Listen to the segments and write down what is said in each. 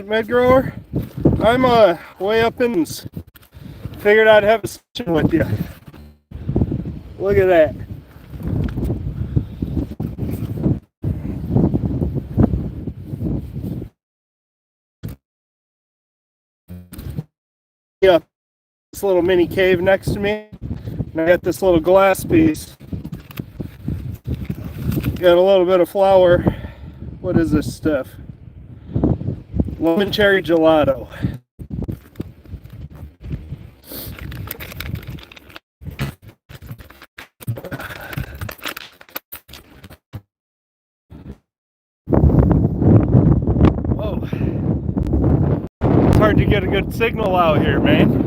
Mid grower. I'm way up in. Figured I'd have a session with you. Look at that. Yeah, this little mini cave next to me, and I got this little glass piece. Got a little bit of flour. What is this stuff? Lemon cherry gelato. Whoa. It's hard to get a good signal out here, man.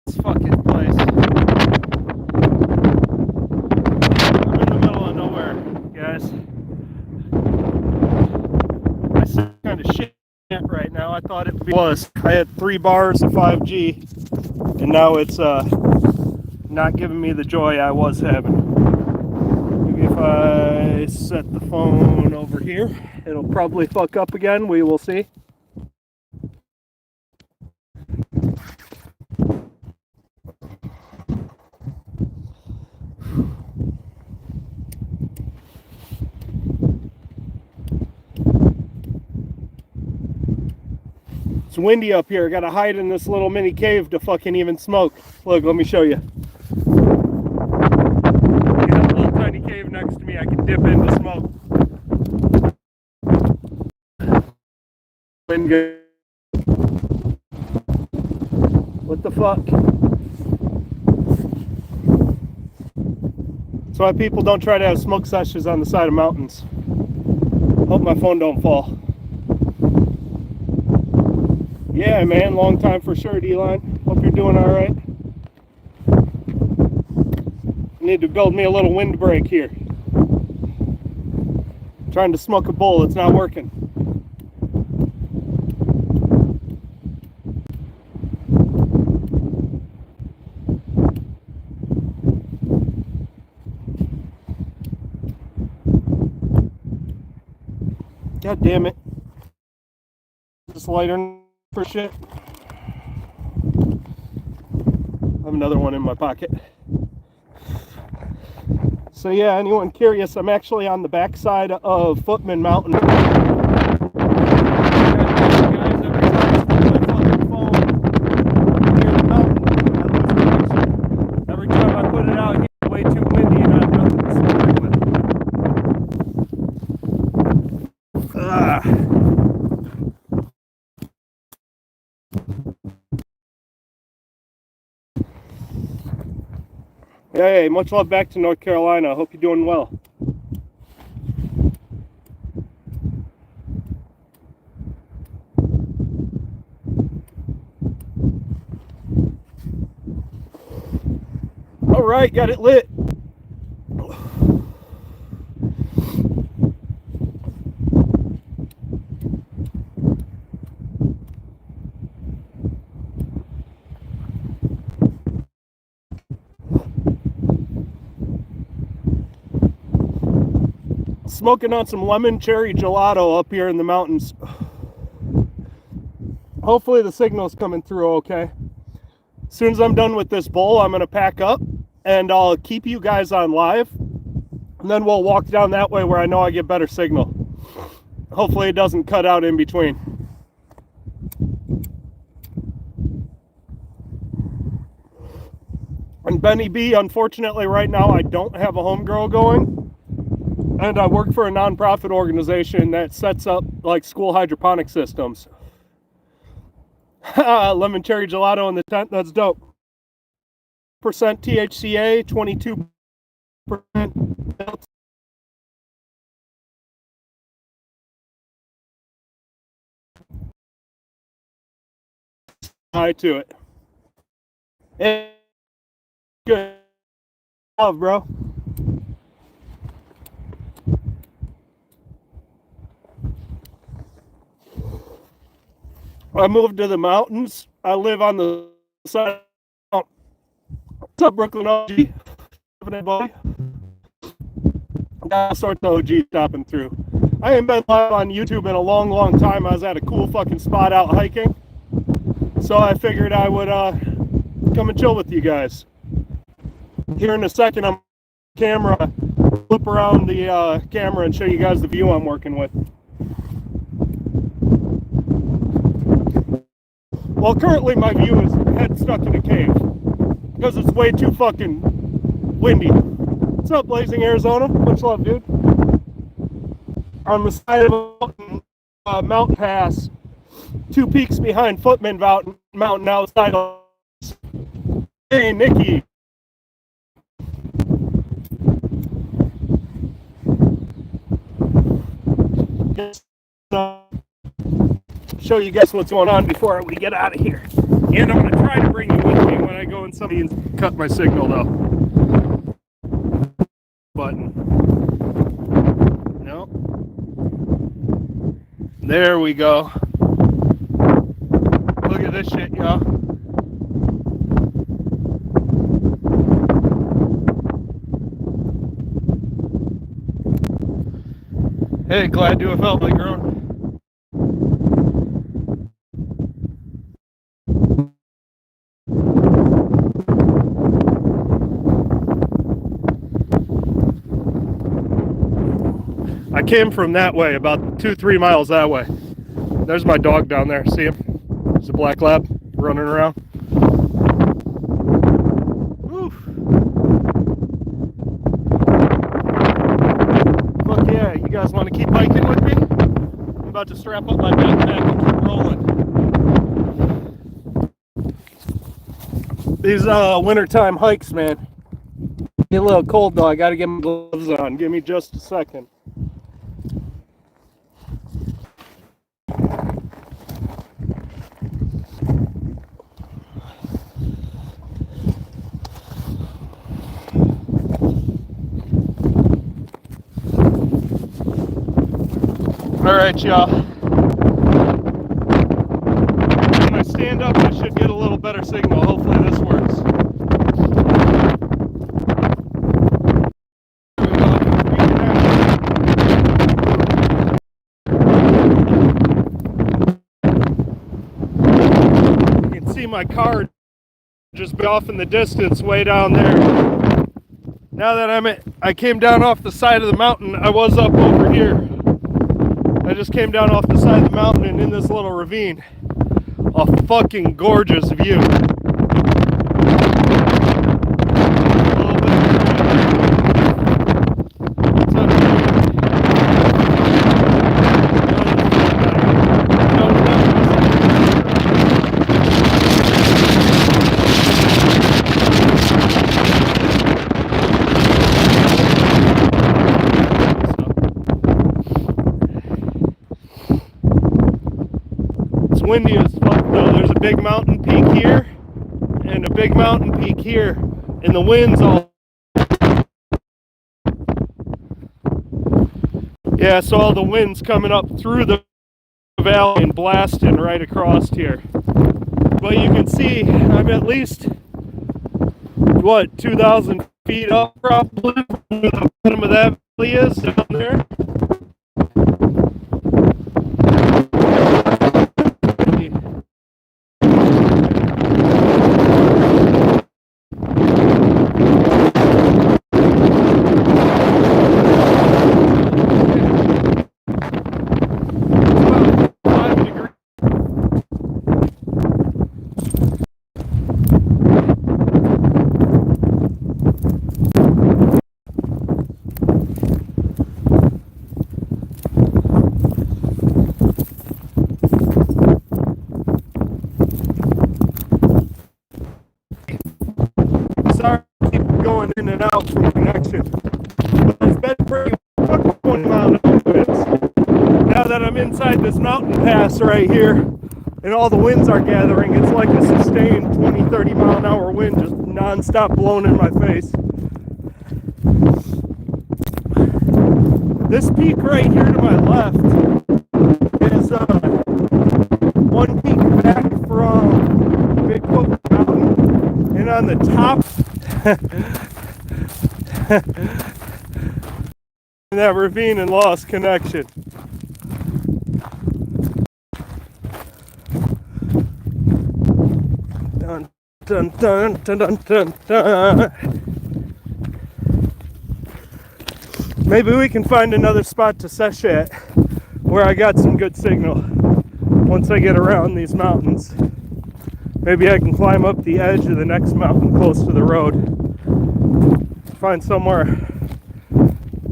This fucking place. I'm in the middle of nowhere, guys. I sound kind of shit right now. I thought it was. I had 3 bars of 5G, and now it's not giving me the joy I was having. Maybe if I set the phone over here, it'll probably fuck up again. We will see. It's windy up here. I gotta hide in this little mini cave to fucking even smoke. Look, let me show you. Got a little tiny cave next to me. I can dip in to smoke. Wind good. What the fuck? That's why people don't try to have smoke sessions on the side of mountains. Hope my phone don't fall. Yeah, man, long time for sure, D-Line. Hope you're doing all right. Need to build me a little windbreak here. Trying to smoke a bowl, it's not working. God damn it. This lighter for shit. I have another one in my pocket. So yeah, anyone curious, I'm actually on the backside of Footman Mountain. Every time I put it out here, it's way too windy and I have nothing to support it with. Hey, much love back to North Carolina. I hope you're doing well. All right, got it lit. Smoking on some lemon cherry gelato up here in the mountains. Hopefully the signal's coming through okay. As soon as I'm done with this bowl, I'm going to pack up and I'll keep you guys on live. And then we'll walk down that way where I know I get better signal. Hopefully it doesn't cut out in between. And Benny B, unfortunately right now I don't have a home grow going. And I work for a nonprofit organization that sets up like school hydroponic systems. Lemon cherry gelato in the tent, that's dope. Percent THCA, 22%. Hi to it. Hey, good love, bro. I moved to the mountains. I live on the side of what's up, Brooklyn OG? Got all sorts of OG stopping through. I ain't been live on YouTube in a long, long time. I was at a cool fucking spot out hiking. So I figured I would come and chill with you guys. Here in a second, I'm camera, flip around the camera and show you guys the view I'm working with. Well, currently my view is head stuck in a cave because it's way too fucking windy. What's up, Blazing Arizona? Much love, dude. On the side of a mountain pass, 2 peaks behind Footman Mountain outside of. Hey, Nikki. Show you guys what's going on before we get out of here. And I'm going to try to bring you with me when I go in some of these. Cut my signal though. Button. No. There we go. Look at this shit, y'all. Hey, glad to have felt like grown. I came from that way, about 2-3 miles that way. There's my dog down there. See him? There's a black lab running around. Woo. Fuck yeah, you guys want to keep hiking with me? I'm about to strap up my backpack and keep rolling. These wintertime hikes, man. Get a little cold though. I gotta get my gloves on. Give me just a second. Alright, y'all. When I stand up, I should get a little better signal. Hopefully this works. You can see my car just be off in the distance way down there. Now that I came down off the side of the mountain, I was up over here. I just came down off the side of the mountain and in this little ravine. A fucking gorgeous view. Windy as fuck though. There's a big mountain peak here and a big mountain peak here, and the wind's all. Yeah, so all the wind's coming up through the valley and blasting right across here. But you can see I'm at least, what, 2,000 feet up probably from where the bottom of that valley is down there. Sorry, I keep going in and out from connection. But it's been pretty fucking 20-mile winds. Now that I'm inside this mountain pass right here, and all the winds are gathering, it's like a sustained 20-30 mile an hour wind just non-stop blowing in my face. This peak right here to my left is one peak Big Footman Mountain, and on the top that ravine and lost connection. Dun, dun, dun, dun, dun, dun, dun. Maybe we can find another spot to sesh at where I got some good signal once I get around these mountains. Maybe I can climb up the edge of the next mountain close to the road. Find somewhere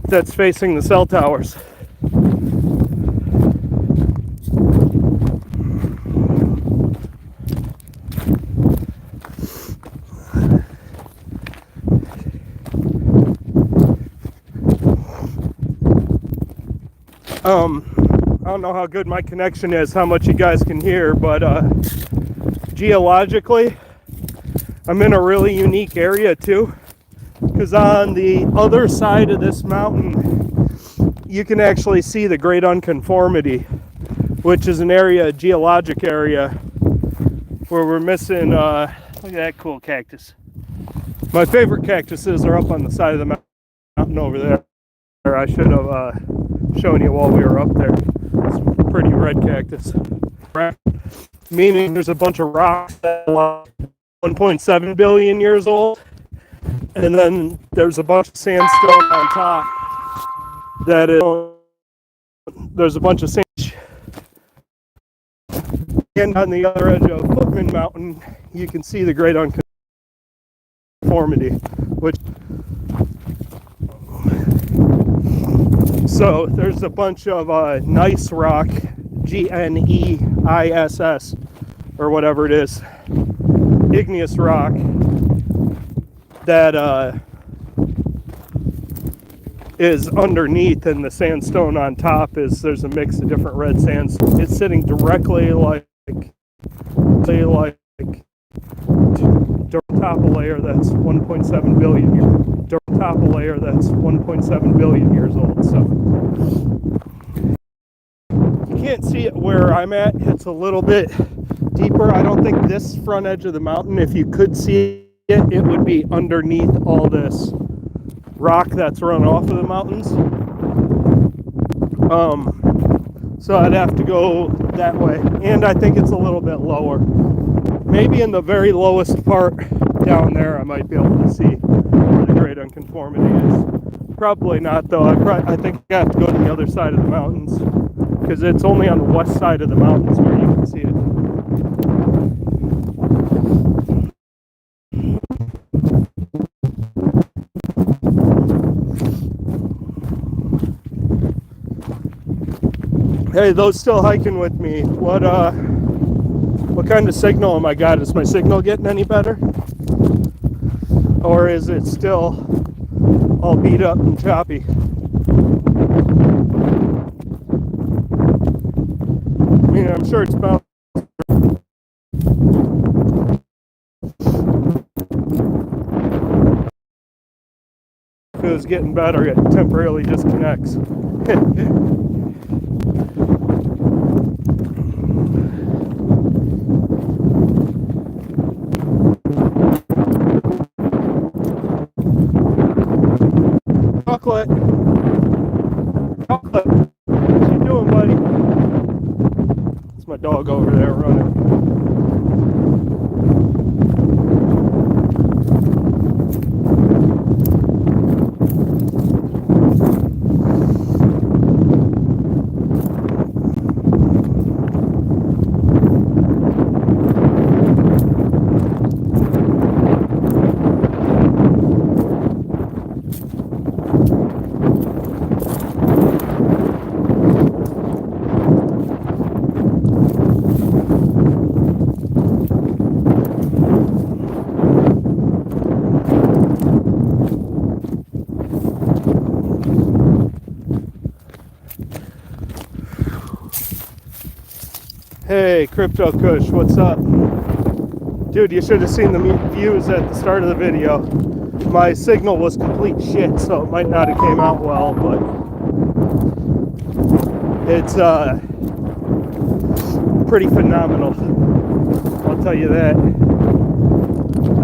that's facing the cell towers. I don't know how good my connection is, how much you guys can hear, but geologically, I'm in a really unique area too, because on the other side of this mountain, you can actually see the Great Unconformity, which is an area, a geologic area, where we're missing, look at that cool cactus. My favorite cactuses are up on the side of the mountain over there. I should have shown you while we were up there. It's a pretty red cactus. Meaning there's a bunch of rocks that are 1.7 billion years old, and then there's a bunch of sandstone on top that is, there's a bunch of sand. And on the other edge of Footman Mountain, you can see the Great Unconformity, which so there's a bunch of gneiss rock, GNEISS, or whatever it is, igneous rock, that is underneath, and the sandstone on top is, there's a mix of different red sandstone. It's sitting directly like top a layer that's 1.7 billion years. Top a layer that's 1.7 billion years old. So you can't see it where I'm at. It's a little bit deeper. I don't think this front edge of the mountain, if you could see it, it would be underneath all this rock that's run off of the mountains. So I'd have to go that way, and I think it's a little bit lower. Maybe in the very lowest part down there I might be able to see where the Great Unconformity is. Probably not though. I think I have to go to the other side of the mountains, because it's only on the west side of the mountains where you can see it. Hey, those still hiking with me, what kind of signal am I got? Is my signal getting any better? Or is it still all beat up and choppy? I mean, I'm sure it's about... If it was getting better, it temporarily disconnects. Chocolate. Chocolate. What you doing, buddy? It's my dog over there running. Hey, Crypto Kush, what's up? Dude, you should have seen the views at the start of the video. My signal was complete shit, so it might not have came out well, but it's pretty phenomenal, I'll tell you that.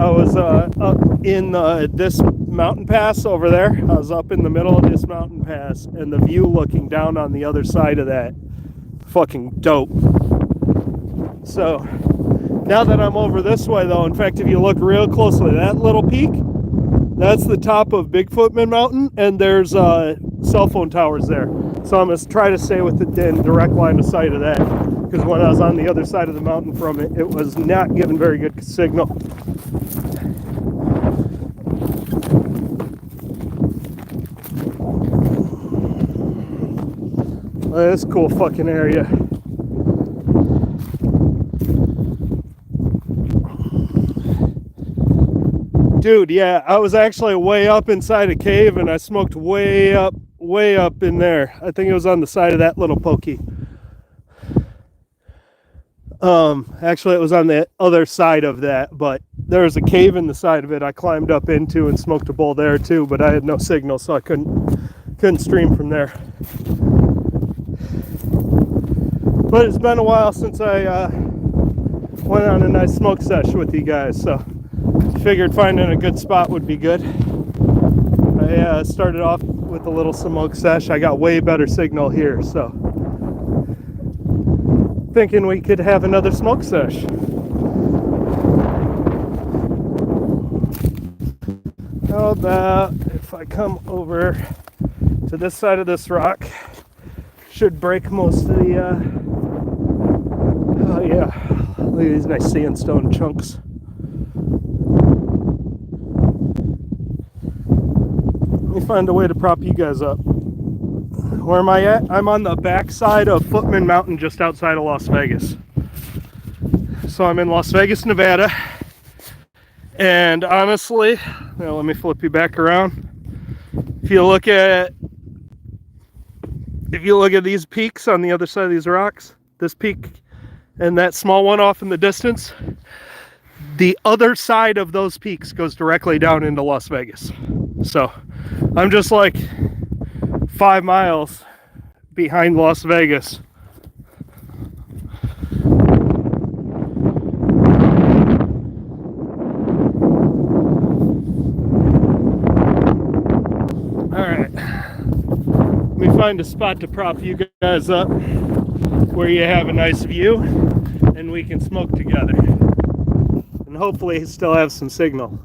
I was up in this mountain pass over there. I was up in the middle of this mountain pass, and the view looking down on the other side of that, fucking dope. So now that I'm over this way though, in fact, if you look real closely, that little peak, that's the top of Big Footman Mountain, and there's cell phone towers there. So I'm going to try to stay within direct line of sight of that, because when I was on the other side of the mountain from it, it was not giving very good signal. Well, this is a cool fucking area. Dude, yeah, I was actually way up inside a cave, and I smoked way up in there. I think it was on the side of that little pokey. Actually, it was on the other side of that, but there was a cave in the side of it I climbed up into and smoked a bowl there too, but I had no signal, so I couldn't stream from there. But it's been a while since I went on a nice smoke sesh with you guys, so figured finding a good spot would be good. I started off with a little smoke sesh. I got way better signal here, so thinking we could have another smoke sesh. How about if I come over to this side of this rock? Should break most of the oh yeah, look at these nice sandstone chunks. Let me find a way to prop you guys up. Where am I at? I'm on the back side of Footman Mountain, just outside of Las Vegas. So I'm in Las Vegas, Nevada. And honestly, now let me flip you back around. If you look at these peaks on the other side of these rocks, this peak and that small one off in the distance, the other side of those peaks goes directly down into Las Vegas. So I'm just like 5 miles behind Las Vegas. Alright, let me find a spot to prop you guys up where you have a nice view and we can smoke together. And hopefully still have some signal.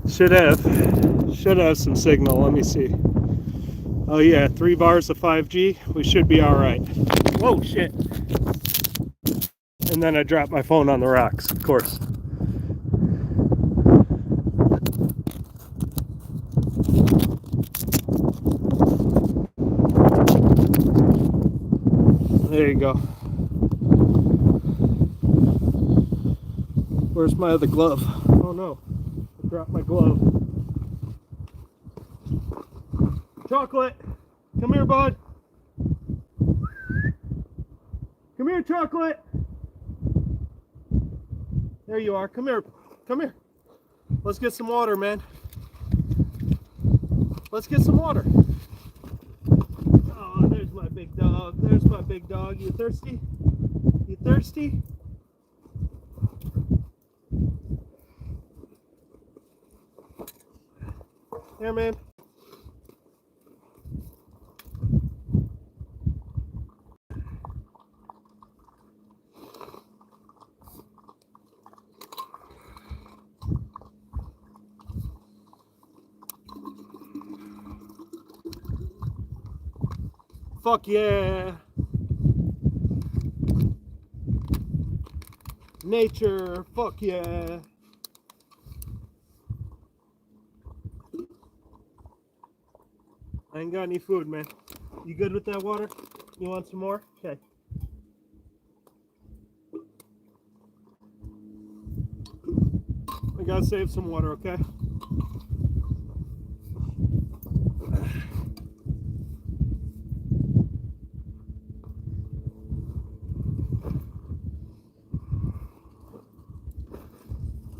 Should have some signal. Let me see. Oh yeah, 3 bars of 5G. We should be all right. Whoa, shit. And then I dropped my phone on the rocks, of course. There you go. Where's my other glove? Oh no, I dropped my glove. Chocolate, come here, bud. Come here, Chocolate. There you are. Come here. Come here. Let's get some water, man. Let's get some water. Oh, there's my big dog. There's my big dog. You thirsty? You thirsty? Here, man. Fuck yeah. Nature, fuck yeah. I ain't got any food, man. You good with that water? You want some more? Okay. I gotta save some water, okay?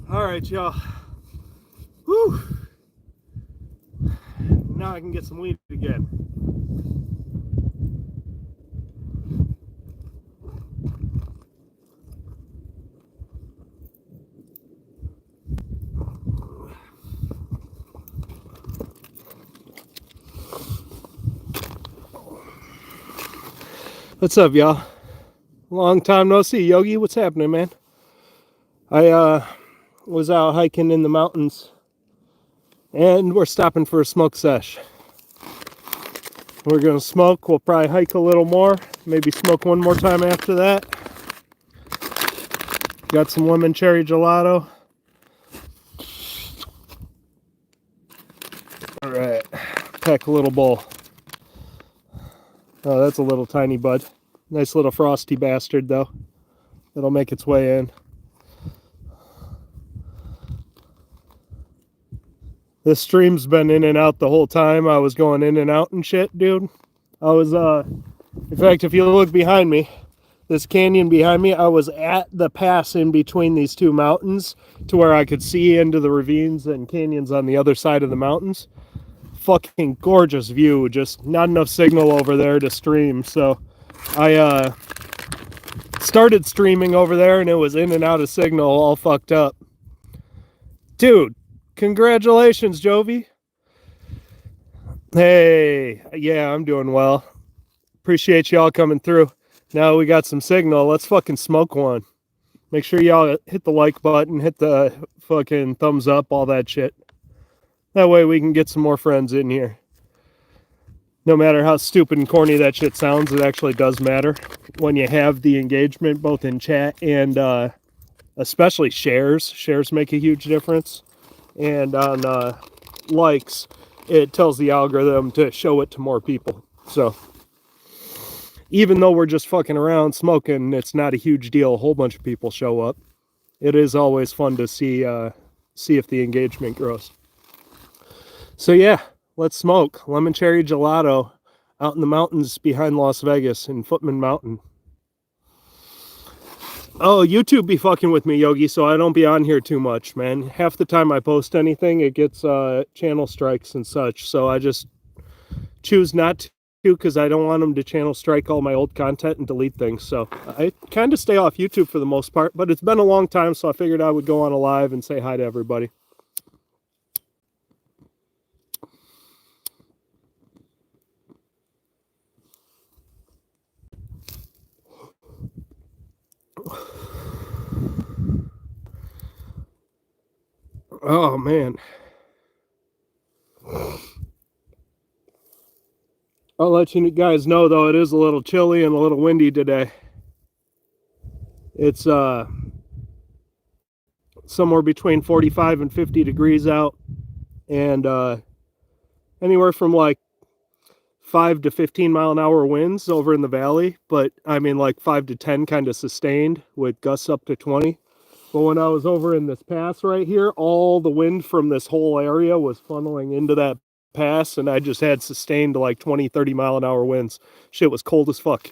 All right, y'all. Whew. Now I can get some weed again. What's up, y'all? Long time no see. Yogi, what's happening, man? I was out hiking in the mountains, and we're stopping for a smoke sesh. We're gonna smoke. We'll probably hike a little more, maybe smoke one more time after that. Got some lemon cherry gelato. All right, pack a little bowl. Oh, that's a little tiny bud. Nice little frosty bastard, though. It'll make its way in. This stream's been in and out the whole time. I was going in and out and shit, dude. I was, in fact, if you look behind me, this canyon behind me, I was at the pass in between these two mountains to where I could see into the ravines and canyons on the other side of the mountains. Fucking gorgeous view, just not enough signal over there to stream. So I started streaming over there and it was in and out of signal, all fucked up. Dude, congratulations, Jovi. Hey, yeah, I'm doing well. Appreciate y'all coming through. Now we got some signal. Let's fucking smoke one. Make sure y'all hit the like button, hit the fucking thumbs up, all that shit. That way we can get some more friends in here. No matter how stupid and corny that shit sounds, it actually does matter when you have the engagement both in chat and especially shares. Shares make a huge difference. And on likes, it tells the algorithm to show it to more people. So even though we're just fucking around smoking, it's not a huge deal. A whole bunch of people show up. It is always fun to see if the engagement grows. So yeah, let's smoke lemon cherry gelato out in the mountains behind Las Vegas in Footman Mountain. Oh, YouTube be fucking with me, Yogi, so I don't be on here too much, man. Half the time I post anything, it gets channel strikes and such, so I just choose not to because I don't want them to channel strike all my old content and delete things. So I kind of stay off YouTube for the most part, but it's been a long time, so I figured I would go on a live and say hi to everybody. Oh, man. I'll let you guys know, though, it is a little chilly and a little windy today. It's somewhere between 45 and 50 degrees out, and anywhere from like 5 to 15 mile an hour winds over in the valley, but I mean like 5 to 10 kind of sustained with gusts up to 20. But when I was over in this pass right here, all the wind from this whole area was funneling into that pass, and I just had sustained like 20, 30 mile an hour winds. Shit was cold as fuck.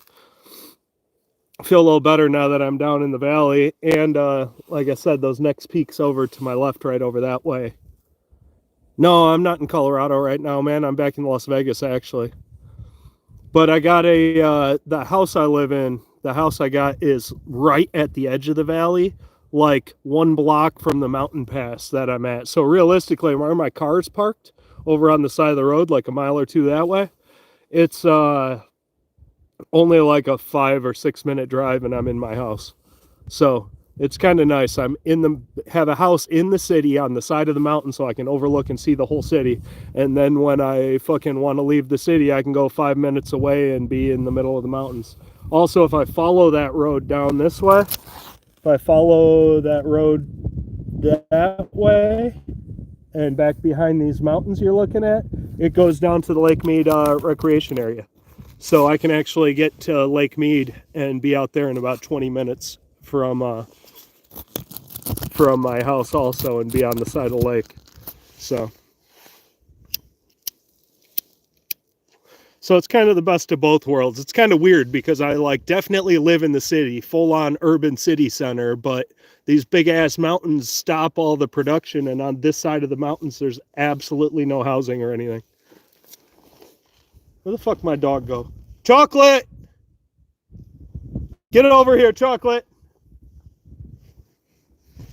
I feel a little better now that I'm down in the valley, and like I said, those next peaks over to my left, right over that way. No, I'm not in Colorado right now, man. I'm back in Las Vegas, actually. But I got the house I live in, the house I got is right at the edge of the valley, like 1 block from the mountain pass that I'm at. So realistically, where my car is parked, over on the side of the road, like a mile or two that way, it's only like a 5 or 6 minute drive and I'm in my house. So it's kind of nice. Have a house in the city on the side of the mountain so I can overlook and see the whole city. And then when I fucking want to leave the city, I can go 5 minutes away and be in the middle of the mountains. Also, if I follow that road down this way, if I follow that road that way and back behind these mountains you're looking at, it goes down to the Lake Mead recreation area. So I can actually get to Lake Mead and be out there in about 20 minutes from my house also and be on the side of the lake. So it's kind of the best of both worlds. It's kind of weird because I like definitely live in the city, full on urban city center, but these big ass mountains stop all the production, and on this side of the mountains there's absolutely no housing or anything. Where the fuck my dog go? Chocolate! Get it over here, Chocolate!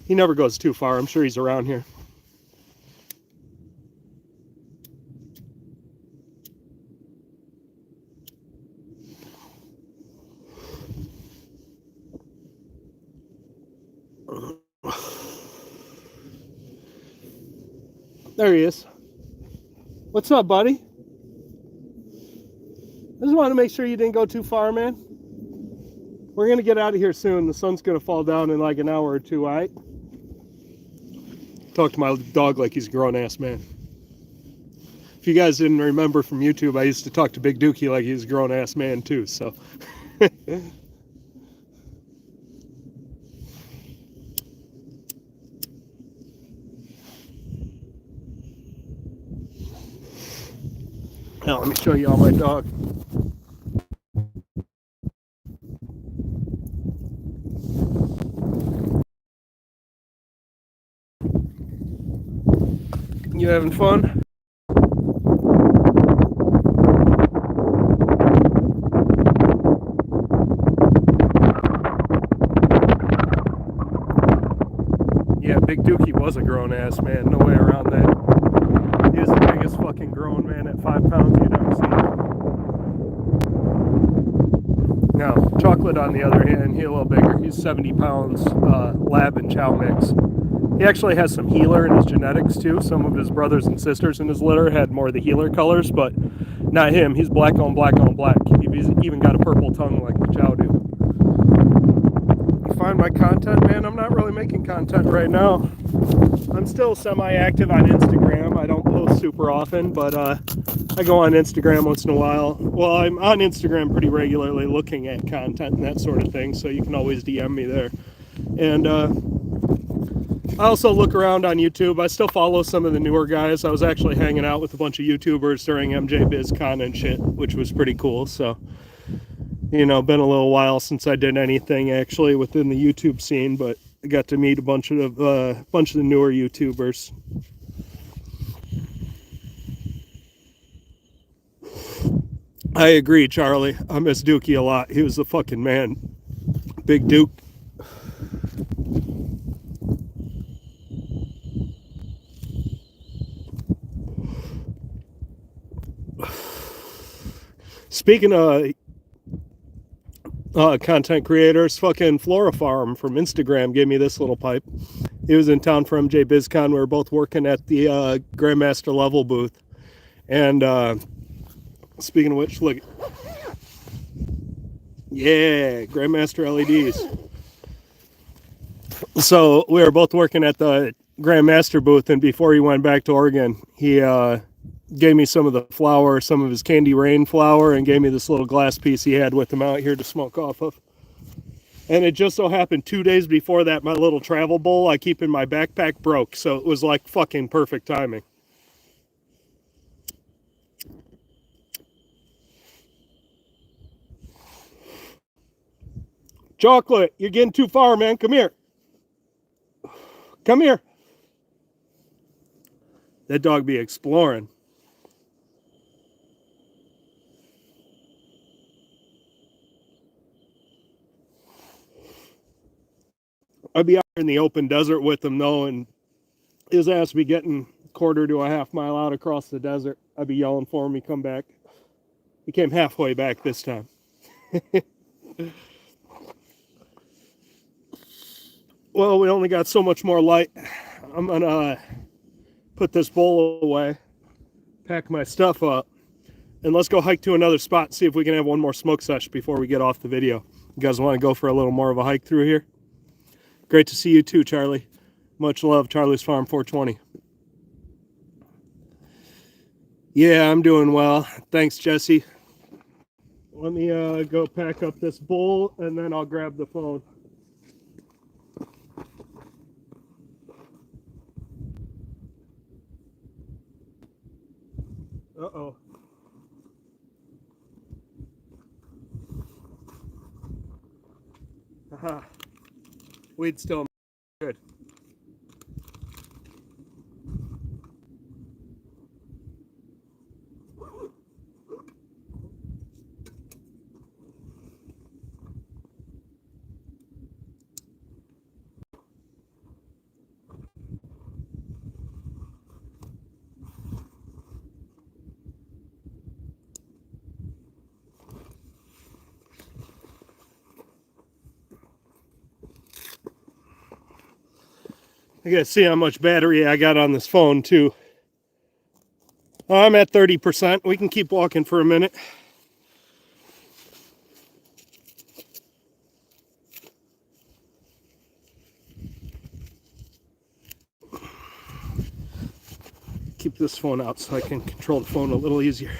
He never goes too far. I'm sure he's around here. There he is. What's up, buddy? I just wanted to make sure you didn't go too far, man. We're going to get out of here soon. The sun's going to fall down in like an hour or two, all right? Talk to my dog like he's a grown-ass man. If you guys didn't remember from YouTube, I used to talk to Big Dookie like he was a grown-ass man too, so. Now, let me show you all my dog. You having fun? Yeah, Big Dookie was a grown-ass man. No way around that. He was the biggest fucking grown man at 5 pounds you'd ever seen. Now, Chocolate, on the other hand, he's a little bigger. He's 70 pounds, lab and chow mix. He actually has some healer in his genetics too. Some of his brothers and sisters in his litter had more of the healer colors, but not him. He's black on black on black. He's even got a purple tongue like the chow do. You find my content, man? I'm not really making content right now. I'm still semi-active on Instagram. I don't post super often, but I go on Instagram once in a while. Well, I'm on Instagram pretty regularly looking at content and that sort of thing, so you can always DM me there. And I also look around on YouTube. I still follow some of the newer guys. I was actually hanging out with a bunch of YouTubers during MJ BizCon and shit, which was pretty cool. So, you know, been a little while since I did anything actually within the YouTube scene, but I got to meet a bunch of the newer YouTubers. I agree, Charlie. I miss Dookie a lot. He was the fucking man. Big Duke. Speaking of content creators, fucking Flora Farm from Instagram gave me this little pipe. He was in town for MJ BizCon. We were both working at the Grandmaster level booth. And speaking of which, look. Yeah, Grandmaster LEDs. So we were both working at the Grandmaster booth, and before he went back to Oregon, he gave me some of the flour, some of his Candy Rain flour, and gave me this little glass piece he had with him out here to smoke off of. And it just so happened 2 days before that, my little travel bowl I keep in my backpack broke, so it was like fucking perfect timing. Chocolate, you're getting too far, man. Come here. Come here. That dog be exploring. I'd be out in the open desert with him though, and his ass be getting quarter to a half mile out across the desert. I'd be yelling for him. He come back. He came halfway back this time. Well, we only got so much more light. I'm gonna put this bowl away, pack my stuff up, and let's go hike to another spot, see if we can have one more smoke sesh before we get off the video. You guys want to go for a little more of a hike through here? Great to see you too, Charlie. Much love, Charlie's Farm 420. Yeah, I'm doing well. Thanks, Jesse. Let me go pack up this bowl, and then I'll grab the phone. Uh-oh. Haha. Weed still good. I gotta see how much battery I got on this phone too. I'm at 30%. We can keep walking for a minute. Keep this phone out so I can control the phone a little easier.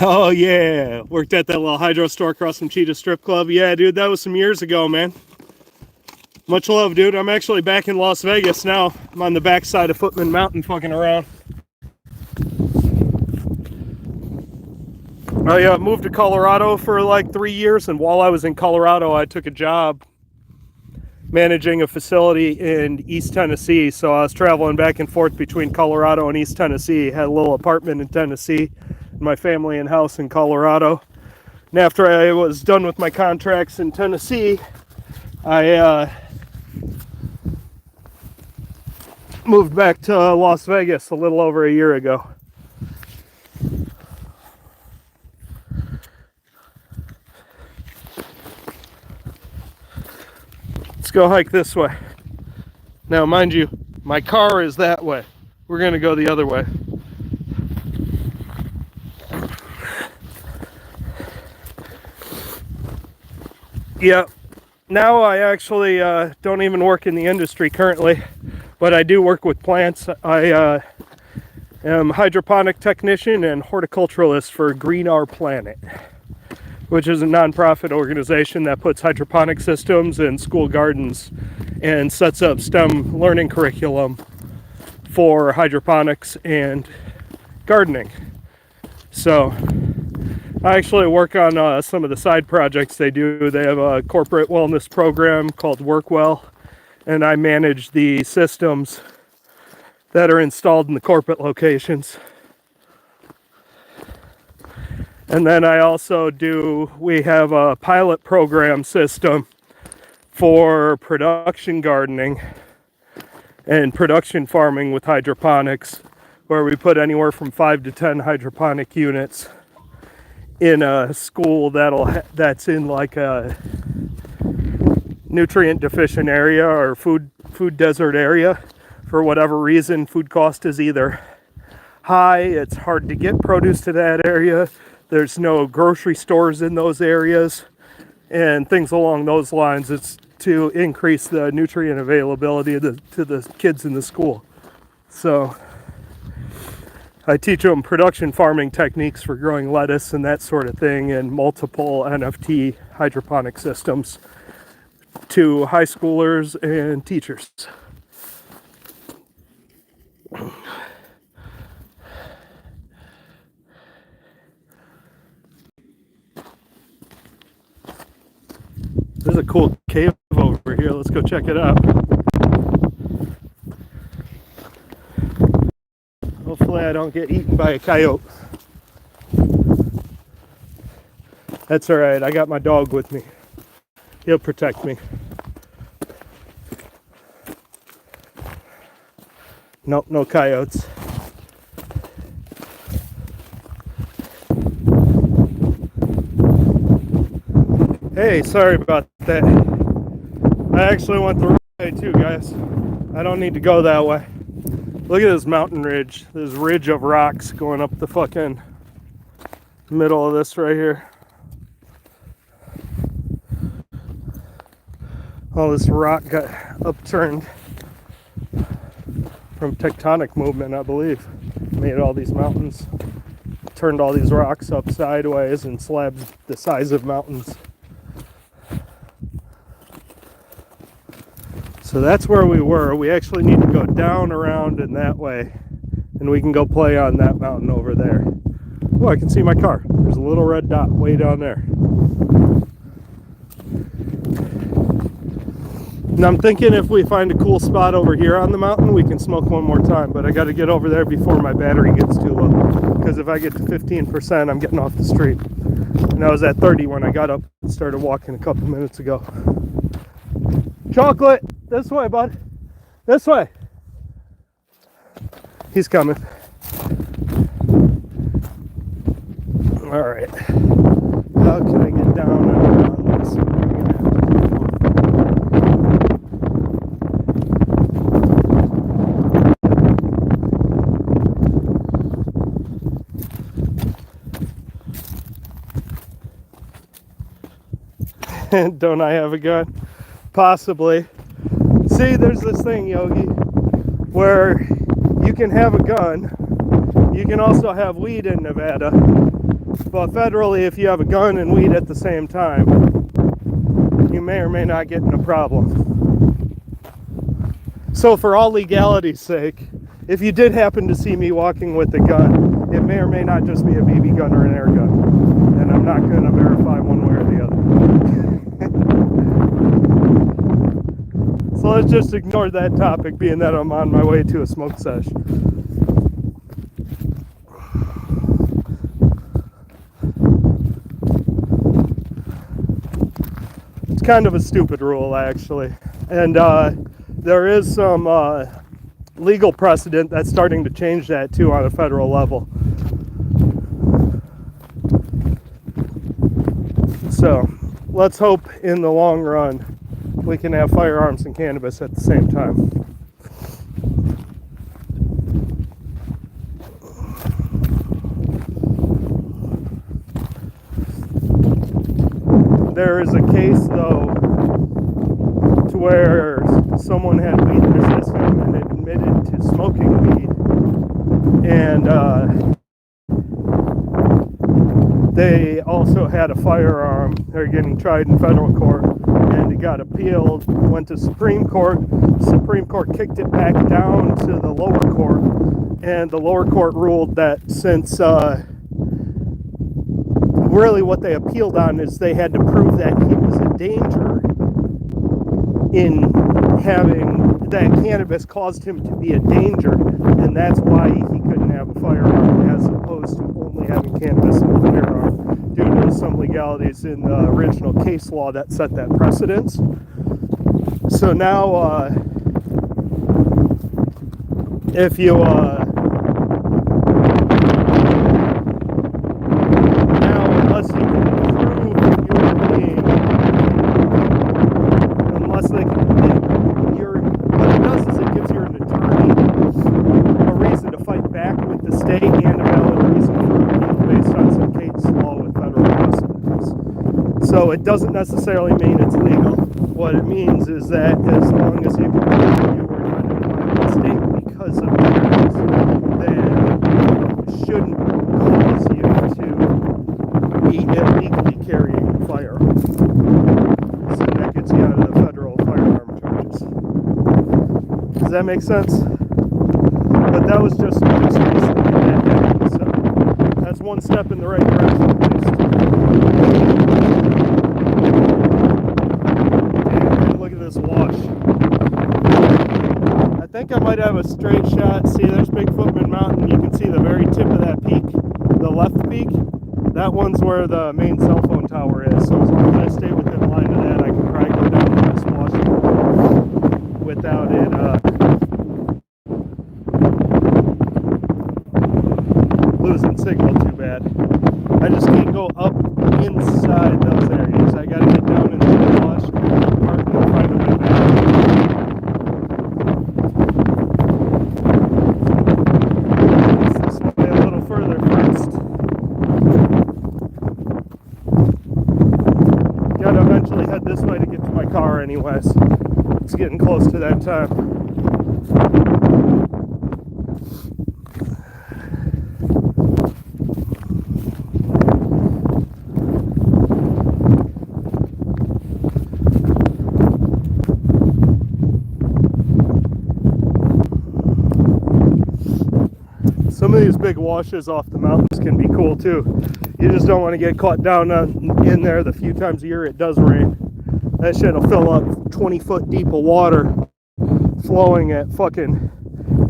Oh yeah, worked at that little hydro store across from Cheetah Strip Club. Yeah, dude, that was some years ago, man. Much love, dude. I'm actually back in Las Vegas now. I'm on the backside of Footman Mountain fucking around. I moved to Colorado for like 3 years, and while I was in Colorado, I took a job managing a facility in East Tennessee. So I was traveling back and forth between Colorado and East Tennessee. Had a little apartment in Tennessee, my family and house in Colorado. And after I was done with my contracts in Tennessee, I moved back to Las Vegas a little over a year ago. Let's go hike this way. Now, mind you, my car is that way. We're gonna go the other way. Yep. Now I actually don't even work in the industry currently, but I do work with plants. I am hydroponic technician and horticulturalist for Green Our Planet, which is a nonprofit organization that puts hydroponic systems in school gardens and sets up STEM learning curriculum for hydroponics and gardening. So I actually work on some of the side projects they do. They have a corporate wellness program called WorkWell, and I manage the systems that are installed in the corporate locations. And then I also we have a pilot program system for production gardening and production farming with hydroponics, where we put anywhere from 5 to 10 hydroponic units in a school that's in like a nutrient deficient area or food desert area. For whatever reason, food cost is either high, it's hard to get produce to that area, there's no grocery stores in those areas, and things along those lines. It's to increase the nutrient availability to the kids in the school. So I teach them production farming techniques for growing lettuce and that sort of thing, and multiple NFT hydroponic systems to high schoolers and teachers. There's a cool cave over here. Let's go check it out. Hopefully I don't get eaten by a coyote. That's all right. I got my dog with me. He'll protect me. Nope, no coyotes. Hey, sorry about that. I actually went the wrong way too, guys. I don't need to go that way. Look at this mountain ridge. This ridge of rocks going up the fucking middle of this right here. All this rock got upturned from tectonic movement, I believe. Made all these mountains. Turned all these rocks up sideways and slabs the size of mountains. So that's where we were. We actually need to go down, around, and that way. And we can go play on that mountain over there. Oh, I can see my car. There's a little red dot way down there. And I'm thinking if we find a cool spot over here on the mountain, we can smoke one more time. But I got to get over there before my battery gets too low. Because if I get to 15%, I'm getting off the street. And I was at 30 when I got up and started walking a couple minutes ago. Chocolate! This way, bud. This way. He's coming. All right. How can I get down on this. Don't I have a gun? Possibly. See, there's this thing, Yogi, where you can have a gun. You can also have weed in Nevada. But federally, if you have a gun and weed at the same time, you may or may not get in a problem. So for all legality's sake, if you did happen to see me walking with a gun, it may or may not just be a BB gun or an air gun. And I'm not going to verify one way or the other. So let's just ignore that topic, being that I'm on my way to a smoke sesh. It's kind of a stupid rule, actually. And there is some legal precedent that's starting to change that too on a federal level. So let's hope in the long run we can have firearms and cannabis at the same time. There is a case though to where someone had weed in their system and admitted to smoking weed, and they also had a firearm. They're getting tried in federal court, and it got appealed, went to Supreme Court. Supreme Court kicked it back down to the lower court, and the lower court ruled that since really what they appealed on is they had to prove that he was a danger in having, that cannabis caused him to be a danger, and that's why he couldn't have a firearm as opposed to only having cannabis in a firearm, due to some legalities in the original case law that set that precedence. So now if you so it doesn't necessarily mean it's legal. What it means is that as long as you can prove you were not in a state because of that, then it shouldn't cause you to be illegally carrying a firearm. So that gets you out of the federal firearm charges. Does that make sense? But that was just recently that happened, so that's one step in the right direction at least. And look at this wash. I think I might have a straight shot. See, there's Big Footman Mountain. You can see the very tip of that peak, the left peak. That one's where the main cell phone tower is. So as long as I stay within line of that, I can probably go down to this wash without it losing signal too bad. I just can't go up inside those areas. I gotta get down into the wash, park, and find a way back. This way a little further first. Gotta eventually head this way to get to my car anyways. It's getting close to that time. Some of these big washes off the mountains can be cool too. You just don't want to get caught down in there the few times a year it does rain. That shit will fill up 20 foot deep of water flowing at fucking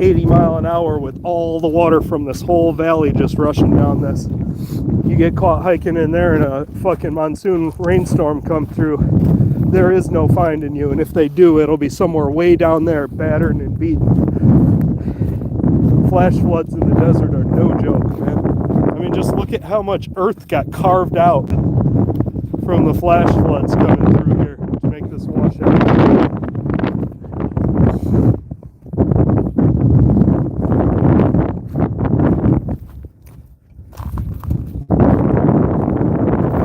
80 mile an hour with all the water from this whole valley just rushing down this. You get caught hiking in there and a fucking monsoon rainstorm come through, there is no finding you, and if they do, it'll be somewhere way down there battered and beaten. Flash floods in the desert are no joke, man. I mean, just look at how much earth got carved out from the flash floods coming through here to make this washout.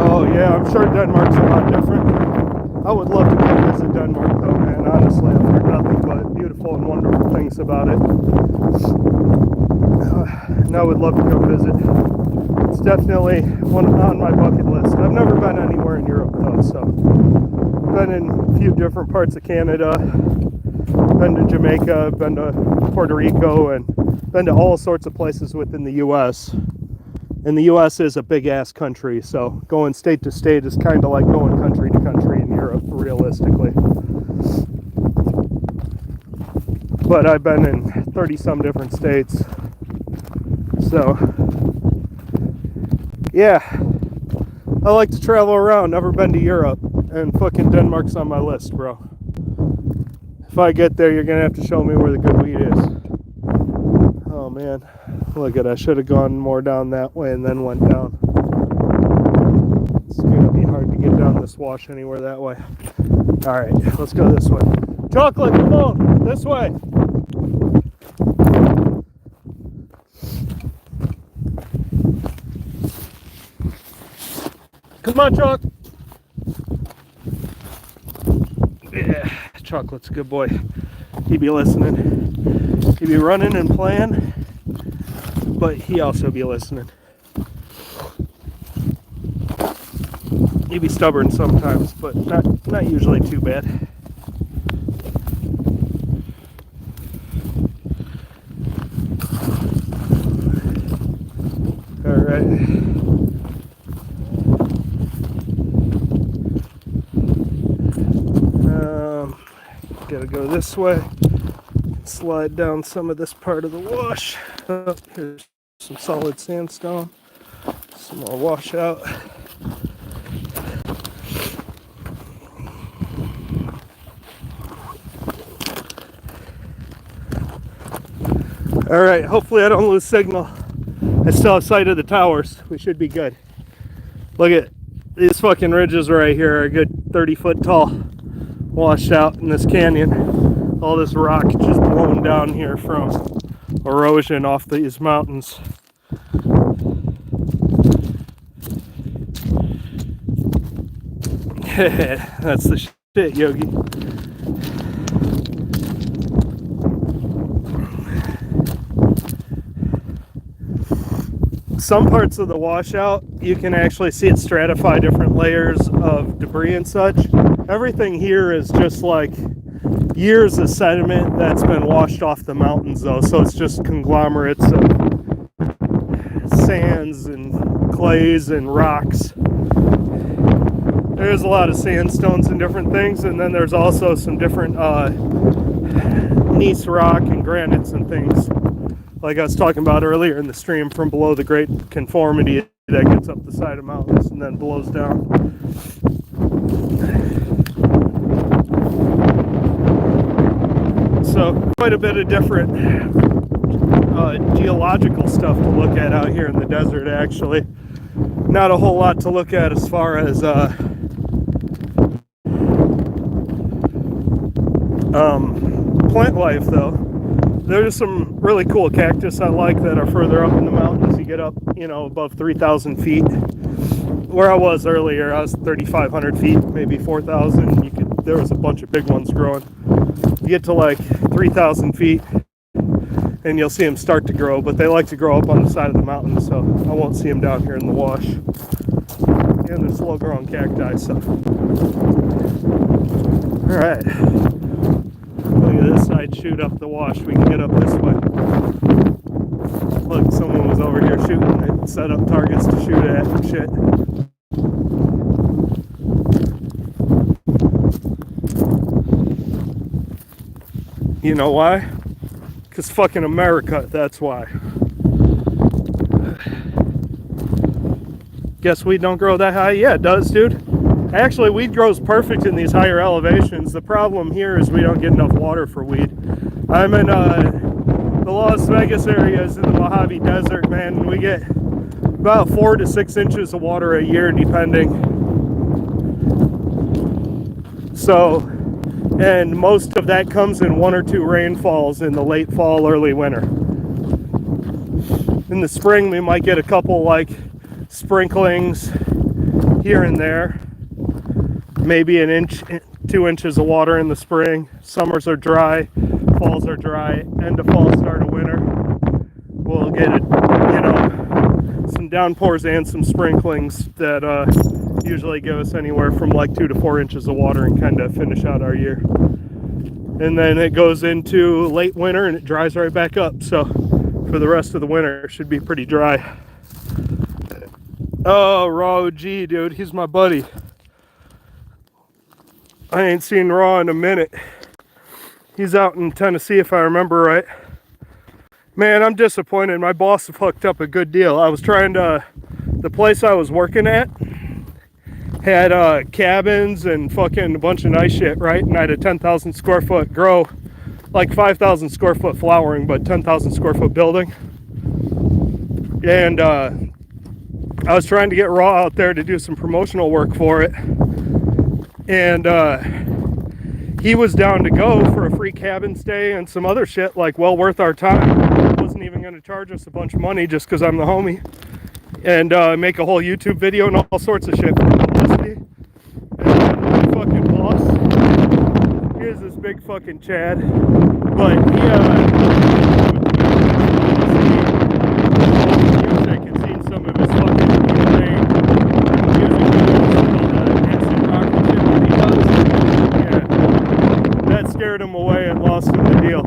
Oh yeah, I'm sure Denmark's a lot different. I would love to go visit Denmark though, man. Honestly, I've heard nothing but beautiful and wonderful things about it. And I would love to go visit. It's definitely one on my bucket list. I've never been anywhere in Europe though, so I've been in a few different parts of Canada, been to Jamaica, been to Puerto Rico, and been to all sorts of places within the US. And the US is a big ass country, so going state to state is kind of like going country to country in Europe, realistically. But I've been in 30 some different states. So yeah, I like to travel around. Never been to Europe, and fucking Denmark's on my list, bro. If I get there, you're gonna have to show me where the good weed is. Oh man, look at, I should have gone more down that way and then went down. It's gonna be hard to get down this wash anywhere that way. All right, let's go this way. Chocolate, come on, this way. Come on, Chalk. Yeah, Chocolate's a good boy. He be listening. He be running and playing, but he also be listening. He be stubborn sometimes, but not usually too bad. All right. Gotta go this way. Slide down some of this part of the wash. Oh, here's some solid sandstone. Some more washout. All right, hopefully I don't lose signal. I still have sight of the towers. We should be good. Look at these fucking ridges right here are a good 30 foot tall, washed out in this canyon. All this rock just blown down here from erosion off these mountains. That's the shit, Yogi. Some parts of the washout, you can actually see it stratify different layers of debris and such. Everything here is just like years of sediment that's been washed off the mountains though, so it's just conglomerates of sands and clays and rocks. There's a lot of sandstones and different things, and then there's also some different gneiss rock and granites and things, like I was talking about earlier in the stream, from below the Great Conformity that gets up the side of mountains and then blows down. So quite a bit of different geological stuff to look at out here in the desert, actually. Not a whole lot to look at as far as plant life though. There's some really cool cactus I like that are further up in the mountains. You get up, above 3,000 feet. Where I was earlier, I was 3,500 feet, maybe 4,000. There was a bunch of big ones growing. You get to like 3,000 feet, and you'll see them start to grow, but they like to grow up on the side of the mountain, so I won't see them down here in the wash. And they're slow-growing cacti, so. All right. Look at this side shoot up the wash. We can get up this way. Look, someone was over here shooting. They set up targets to shoot at and shit. You know why? Because fucking America, that's why. Guess weed don't grow that high? Yeah, it does, dude. Actually, weed grows perfect in these higher elevations. The problem here is we don't get enough water for weed. I'm in the Las Vegas areas in the Mojave Desert, man, and we get about 4 to 6 inches of water a year, depending. So, and most of that comes in 1 or 2 rainfalls in the late fall, early winter. In the spring, we might get a couple like sprinklings here and there. Maybe an inch, 2 inches of water in the spring. Summers are dry, falls are dry. End of fall, start of winter, we'll get it, you know, some downpours and some sprinklings that usually give us anywhere from like 2 to 4 inches of water and kind of finish out our year. And then it goes into late winter and it dries right back up. So for the rest of the winter, it should be pretty dry. Oh, Raw OG, dude, he's my buddy. I ain't seen Raw in a minute. He's out in Tennessee, if I remember right. Man, I'm disappointed. My boss fucked up a good deal. I was trying to, the place I was working at had cabins and fucking a bunch of nice shit, right? And I had a 10,000 square foot grow, like 5,000 square foot flowering, but 10,000 square foot building. And I was trying to get Raw out there to do some promotional work for it. And he was down to go for a free cabin stay and some other shit, like well worth our time. Wasn't even going to charge us a bunch of money just because I'm the homie. And make a whole YouTube video and all sorts of shit for publicity. And then my fucking boss, here's this big fucking Chad, but he music and seen some of his fucking playing music videos, all the acid rock and shit that he does. Yeah, that scared him away and lost him the deal.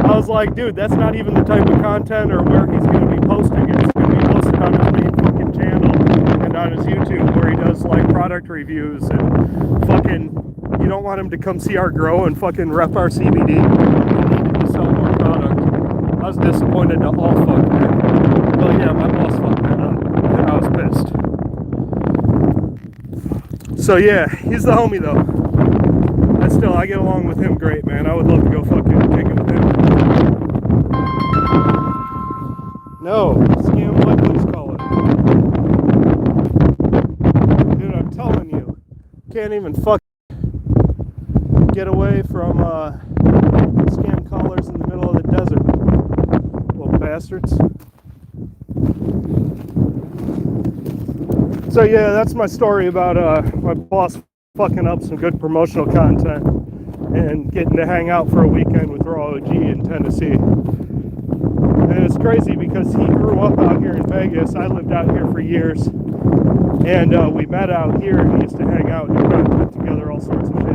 I was like, dude, that's not even the type of content or where he's going to be posting it. It's going to be posted on his main fucking channel and on his YouTube where he does like product reviews and fucking, you don't want him to come see our grow and fucking rep our CBD. He needed to sell more product. I was disappointed to all fuck man. But yeah, my boss fucked that up and I was pissed. So yeah, he's the homie though. I get along with him great, man. I would love to go fucking kick it with him. No, scam what, please call it. Dude, I'm telling you, can't even fuck get away from scam callers in the middle of the desert. Little bastards. So yeah, that's my story about my boss fucking up some good promotional content and getting to hang out for a weekend with Raw OG in Tennessee. And it's crazy because he grew up out here in Vegas. I lived out here for years. And we met out here and we used to hang out and do content together, all sorts of shit.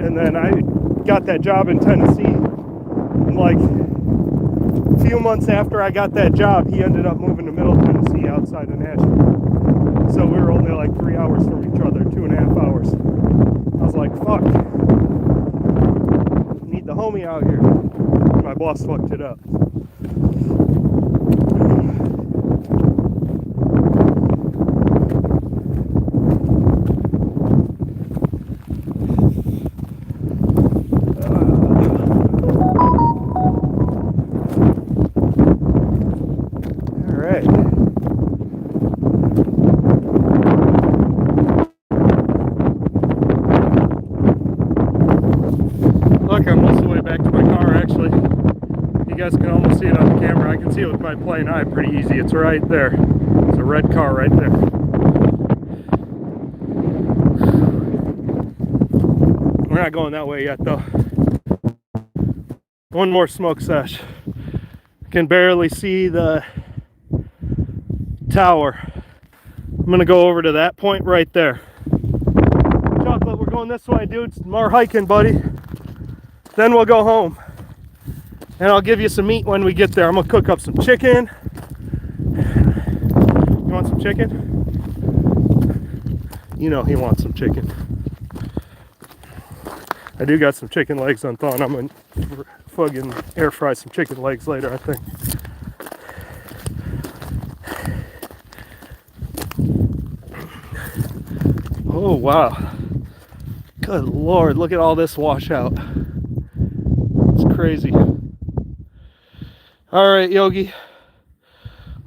And then I got that job in Tennessee. And like a few months after I got that job, he ended up moving to Middle Tennessee outside of Nashville. So we were only like 3 hours from each other, 2.5 hours. I was like, fuck. Need the homie out here. My boss fucked it up. Look, I'm most of the way back to my car, actually. You guys can almost see it on the camera. I can see it with my plain eye pretty easy. It's right there. It's a red car right there. We're not going that way yet, though. One more smoke sesh. I can barely see the tower. I'm going to go over to that point right there. Chocolate, we're going this way, dude. More hiking, buddy. Then we'll go home. And I'll give you some meat when we get there. I'm going to cook up some chicken. You want some chicken? You know he wants some chicken. I do got some chicken legs unthawed. I'm going to fucking air fry some chicken legs later, I think. Oh, wow. Good Lord, look at all this washout. It's crazy. All right, Yogi.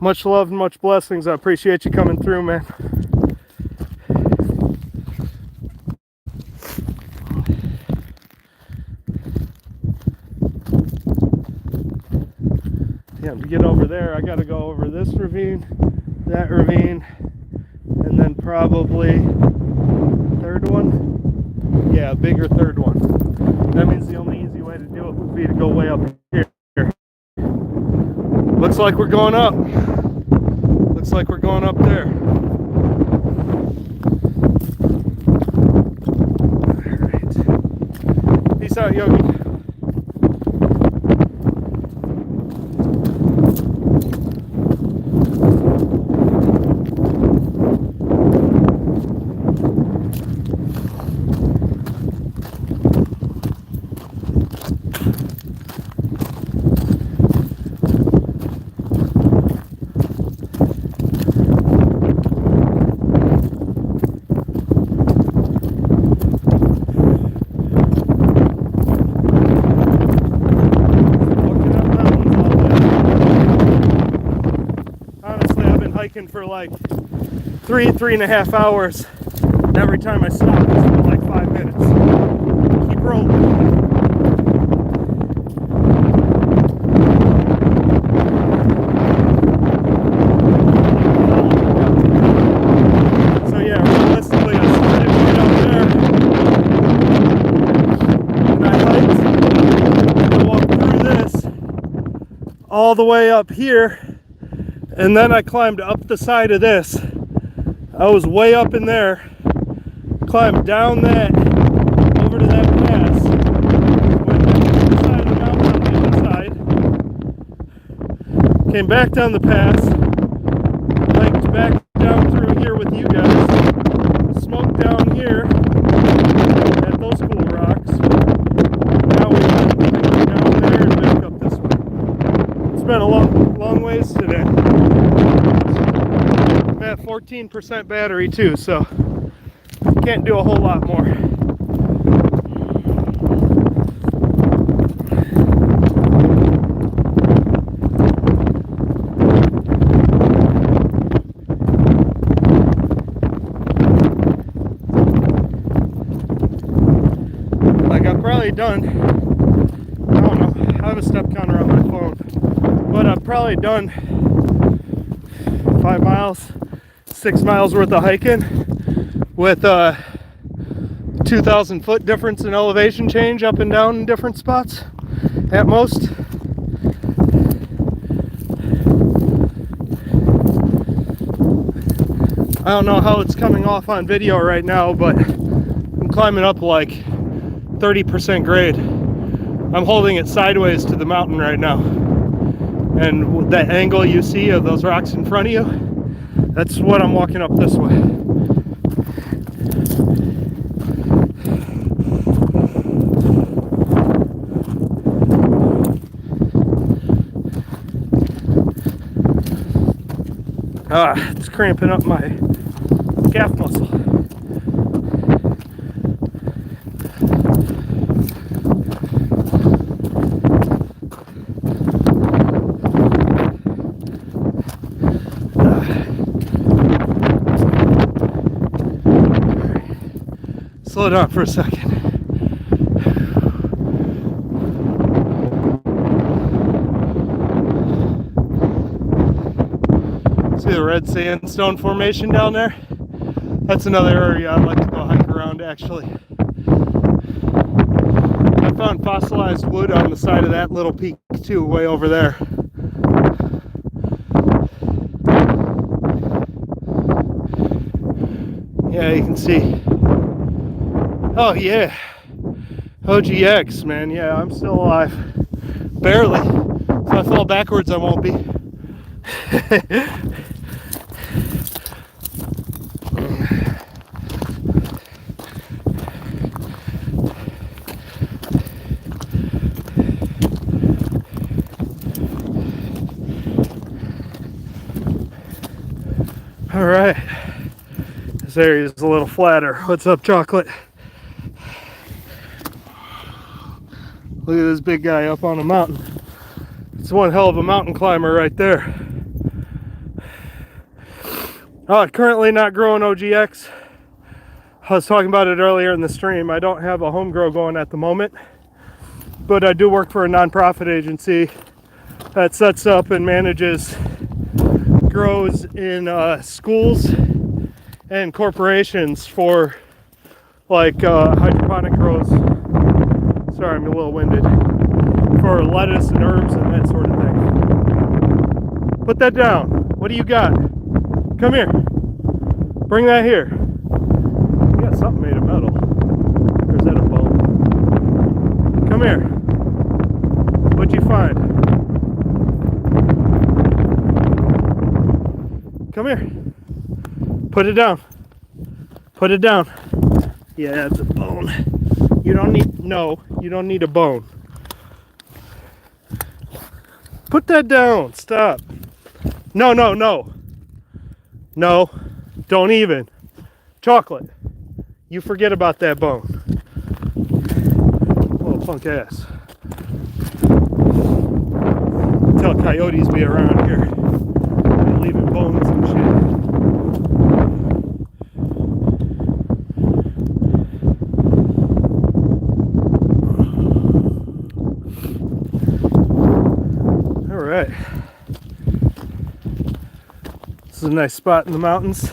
Much love and much blessings. I appreciate you coming through, man. damn, to get over there, I got to go over this ravine, that ravine, and then probably third one. Yeah, a bigger third one. That means the only easy way to do it would be to go way up here. Looks like we're going up. Looks like we're going up there. Alright. Peace out, Yogi. For like 3.5 hours. And every time I stop, it's for like 5 minutes. Keep rolling. So yeah, realistically, I started to get up there, and I hiked and walked through this all the way up here. And then I climbed up the side of this. I was way up in there, climbed down that, over to that pass, went down the side of the mountain on the other side, came back down the pass, hiked back down through here with you guys, smoked down here at those cool rocks. Now we hike down there and back up this way. It's been a long ways today. I'm at 14% battery too, so can't do a whole lot more. Like I've probably done, I don't know, I have a step counter on my phone, but I've probably done 5 miles, 6 miles worth of hiking with a 2,000 foot difference in elevation change up and down in different spots at most. I don't know how it's coming off on video right now, but I'm climbing up like 30% grade. I'm holding it sideways to the mountain right now. And that angle you see of those rocks in front of you, that's what I'm walking up this way. It's cramping up my calf muscle. Slow down for a second. See the red sandstone formation down there? That's another area I'd like to go hike around actually. I found fossilized wood on the side of that little peak too, way over there. Yeah, you can see. Oh yeah, OGX, man. Yeah, I'm still alive. Barely. If I fall backwards, I won't be. All right. This area is a little flatter. What's up, Chocolate? Look at this big guy up on a mountain. It's one hell of a mountain climber right there. Currently not growing OGX. I was talking about it earlier in the stream. I don't have a home grow going at the moment, but I do work for a nonprofit agency that sets up and manages grows in schools and corporations for like hydroponic grows. Sorry, I'm a little winded. For lettuce and herbs and that sort of thing. Put that down. What do you got? Come here. Bring that here. You got something made of metal. Or is that a bone? Come here. What'd you find? Come here. Put it down. Put it down. Yeah, it's a bone. You don't need a bone. Put that down. Stop. No. No. Don't even. Chocolate. You forget about that bone. Little punk ass. Tell coyotes be around here. They're leaving bones and shit. Alright. This is a nice spot in the mountains.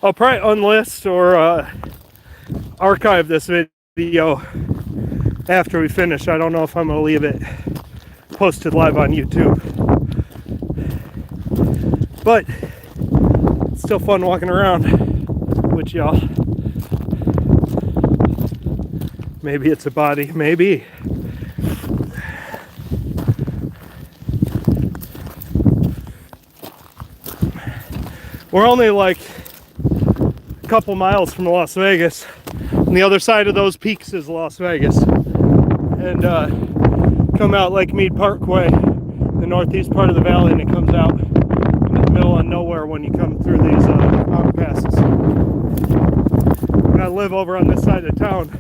I'll probably unlist or archive this video after we finish. I don't know if I'm going to leave it posted live on YouTube. But it's still fun walking around with y'all. Maybe it's a body, maybe. We're only like a couple miles from Las Vegas. On the other side of those peaks is Las Vegas. And come out Lake Mead Parkway, the northeast part of the valley, and it comes out in the middle of nowhere when you come through these mountain passes. And I live over on this side of town.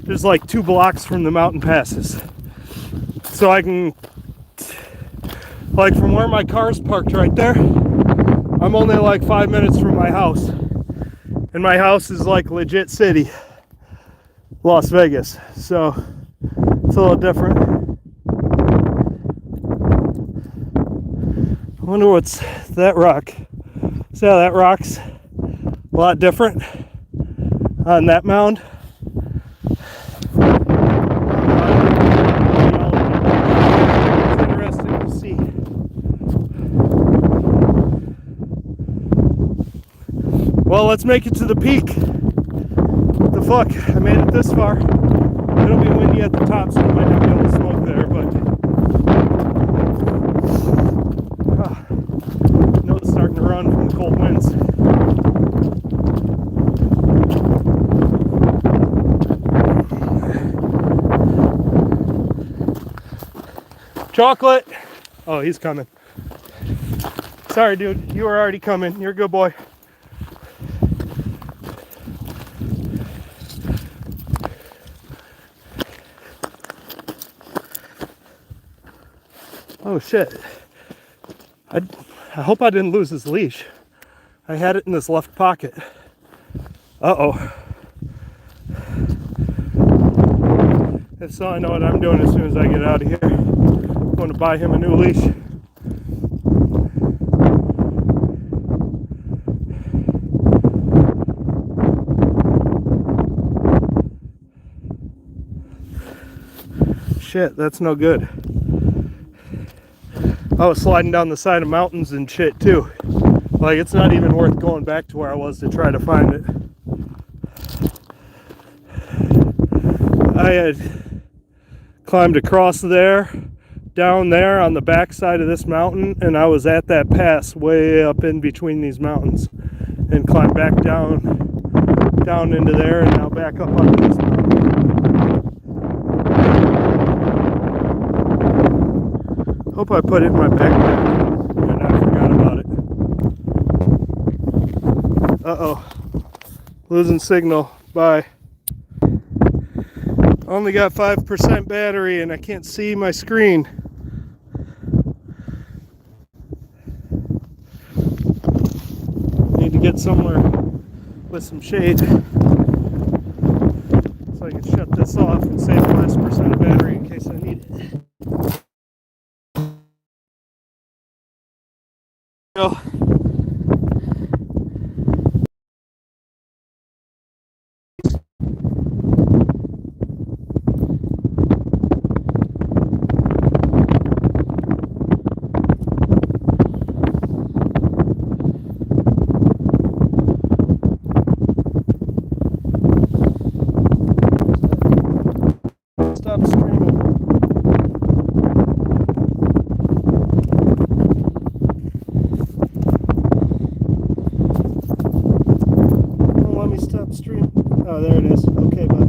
There's like 2 blocks from the mountain passes. So I can, like from where my car's parked right there, I'm only like 5 minutes from my house. And my house is like legit city, Las Vegas. So it's a little different. I wonder what's that rock. See how that rock's a lot different on that mound? It's interesting to see. Well, let's make it to the peak. What the fuck? I made it this far. It'll be windy at the top, so I might not be able to smoke there, but note's starting to run from the cold winds. Chocolate! Oh, he's coming. Sorry, dude. You were already coming. You're a good boy. Oh shit. I hope I didn't lose his leash. I had it in this left pocket. Uh-oh. If so, I know what I'm doing as soon as I get out of here. I'm going to buy him a new leash. Shit, that's no good. I was sliding down the side of mountains and shit too. Like, it's not even worth going back to where I was to try to find it. I had climbed across there, down there on the back side of this mountain, and I was at that pass way up in between these mountains, and climbed back down into there, and now back up onto this mountain. Hope I put it in my backpack and I forgot about it. Uh-oh. Losing signal. Bye. Only got 5% battery and I can't see my screen. Need to get sit somewhere with some shade so I can shut this off and save the last percent of battery in case I need it. Go. Stop streaming. Don't let me stop streaming. Oh, there it is. Okay, bud.